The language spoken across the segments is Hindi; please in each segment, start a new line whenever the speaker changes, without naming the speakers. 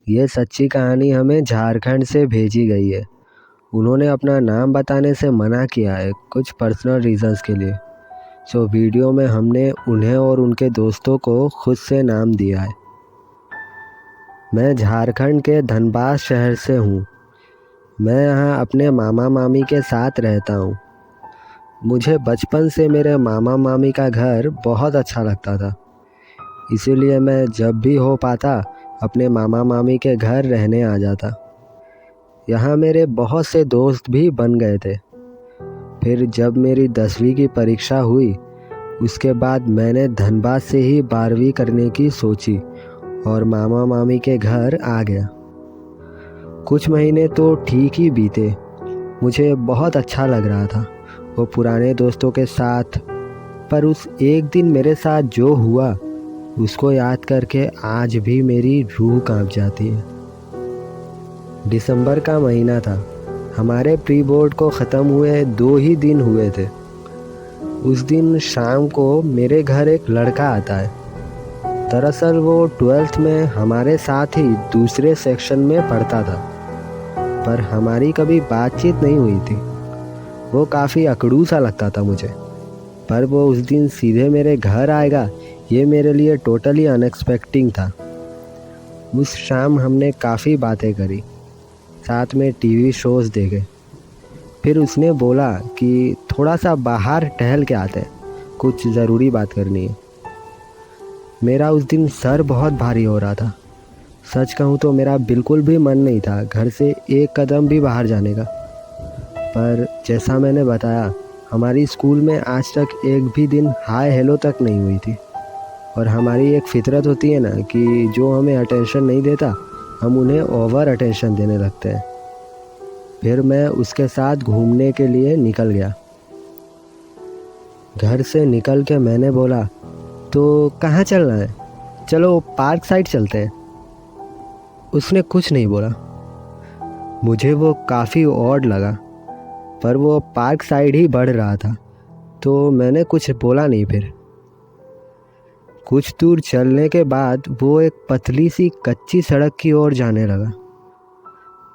ये सच्ची कहानी हमें झारखंड से भेजी गई है। उन्होंने अपना नाम बताने से मना किया है कुछ पर्सनल रीजंस के लिए। वीडियो में हमने उन्हें और उनके दोस्तों को खुद से नाम दिया है। मैं झारखंड के धनबाद शहर से हूँ। मैं यहाँ अपने मामा मामी के साथ रहता हूँ। मुझे बचपन से मेरे मामा मामी का घर बहुत अच्छा लगता था, इसीलिए मैं जब भी हो पाता अपने मामा मामी के घर रहने आ जाता। यहाँ मेरे बहुत से दोस्त भी बन गए थे। फिर जब मेरी 10वीं की परीक्षा हुई, उसके बाद मैंने धनबाद से ही 12वीं करने की सोची और मामा मामी के घर आ गया। कुछ महीने तो ठीक ही बीते। मुझे बहुत अच्छा लग रहा था वो पुराने दोस्तों के साथ, पर उस एक दिन मेरे साथ जो हुआ उसको याद करके आज भी मेरी रूह कांप जाती है। दिसंबर का महीना था। हमारे प्री बोर्ड को ख़त्म हुए 2 ही दिन हुए थे। उस दिन शाम को मेरे घर एक लड़का आता है। दरअसल वो 12th में हमारे साथ ही दूसरे सेक्शन में पढ़ता था, पर हमारी कभी बातचीत नहीं हुई थी। वो काफ़ी अकड़ू सा लगता था मुझे, पर वो उस दिन सीधे मेरे घर आएगा ये मेरे लिए टोटली अनएक्सपेक्टिंग था। उस शाम हमने काफ़ी बातें करी, साथ में टीवी शोज़ देखे। फिर उसने बोला कि थोड़ा सा बाहर टहल के आते हैं, कुछ ज़रूरी बात करनी है। मेरा उस दिन सर बहुत भारी हो रहा था। सच कहूँ तो मेरा बिल्कुल भी मन नहीं था घर से एक कदम भी बाहर जाने का। पर जैसा मैंने बताया, हमारी स्कूल में आज तक एक भी दिन हाय हेलो तक नहीं हुई थी। और हमारी एक फितरत होती है ना कि जो हमें अटेंशन नहीं देता हम उन्हें ओवर अटेंशन देने लगते हैं। फिर मैं उसके साथ घूमने के लिए निकल गया। घर से निकल के मैंने बोला, तो कहाँ चलना है? चलो पार्क साइड चलते हैं। उसने कुछ नहीं बोला। मुझे वो काफ़ी ऑड लगा, पर वो पार्क साइड ही बढ़ रहा था, तो मैंने कुछ बोला नहीं। फिर कुछ दूर चलने के बाद वो एक पतली सी कच्ची सड़क की ओर जाने लगा।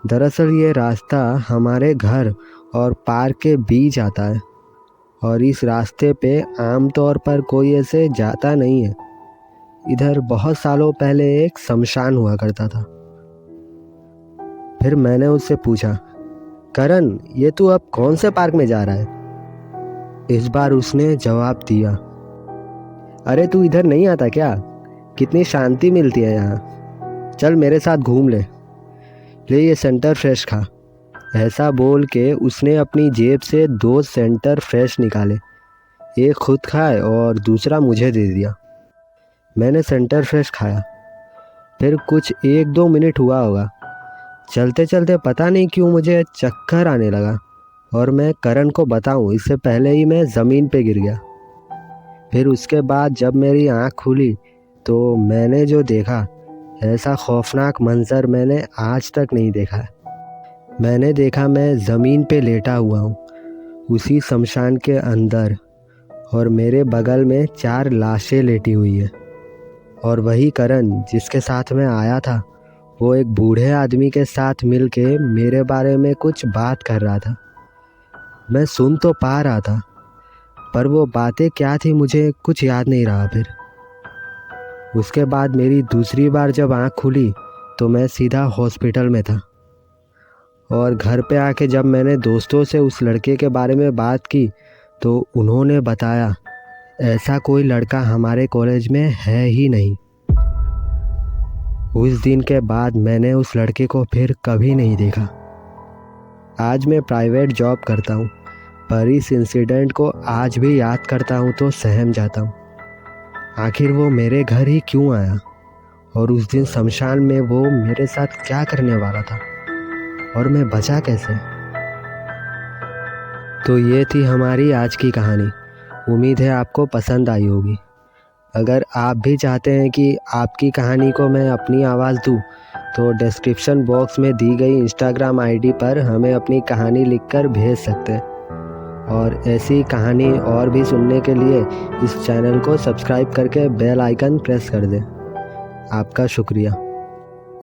दरअसल ये रास्ता हमारे घर और पार्क के बीच आता है, और इस रास्ते पे आमतौर पर कोई ऐसे जाता नहीं है। इधर बहुत सालों पहले एक शमशान हुआ करता था। फिर मैंने उससे पूछा, करण, ये तू अब कौन से पार्क में जा रहा है? इस बार उसने जवाब दिया, अरे तू इधर नहीं आता क्या? कितनी शांति मिलती है यहाँ। चल मेरे साथ घूम ले ये सेंटर फ्रेश खा। ऐसा बोल के उसने अपनी जेब से 2 सेंटर फ्रेश निकाले। एक खुद खाए और दूसरा मुझे दे दिया। मैंने सेंटर फ्रेश खाया। फिर कुछ 1-2 मिनट हुआ होगा, चलते चलते पता नहीं क्यों मुझे चक्कर आने लगा, और मैं करण को बताऊं इससे पहले ही मैं ज़मीन पे गिर गया। फिर उसके बाद जब मेरी आँख खुली तो मैंने जो देखा, ऐसा खौफनाक मंजर मैंने आज तक नहीं देखा है। मैंने देखा मैं ज़मीन पे लेटा हुआ हूँ उसी शमशान के अंदर, और मेरे बगल में 4 लाशें लेटी हुई है। और वही करण जिसके साथ मैं आया था, वो एक बूढ़े आदमी के साथ मिलके मेरे बारे में कुछ बात कर रहा था। मैं सुन तो पा रहा था, पर वो बातें क्या थी मुझे कुछ याद नहीं रहा। फिर उसके बाद मेरी दूसरी बार जब आँख खुली तो मैं सीधा हॉस्पिटल में था। और घर पे आके जब मैंने दोस्तों से उस लड़के के बारे में बात की तो उन्होंने बताया, ऐसा कोई लड़का हमारे कॉलेज में है ही नहीं। उस दिन के बाद मैंने उस लड़के को फिर कभी नहीं देखा। आज मैं प्राइवेट जॉब करता हूँ, पर इस इंसिडेंट को आज भी याद करता हूँ तो सहम जाता हूँ। आखिर वो मेरे घर ही क्यों आया, और उस दिन शमशान में वो मेरे साथ क्या करने वाला था, और मैं बचा कैसे? तो ये थी हमारी आज की कहानी। उम्मीद है आपको पसंद आई होगी। अगर आप भी चाहते हैं कि आपकी कहानी को मैं अपनी आवाज़ दूँ, तो डिस्क्रिप्शन बॉक्स में दी गई इंस्टाग्राम आईडी पर हमें अपनी कहानी लिखकर भेज सकते हैं। और ऐसी कहानी और भी सुनने के लिए इस चैनल को सब्सक्राइब करके बेल आइकन प्रेस कर दें। आपका शुक्रिया।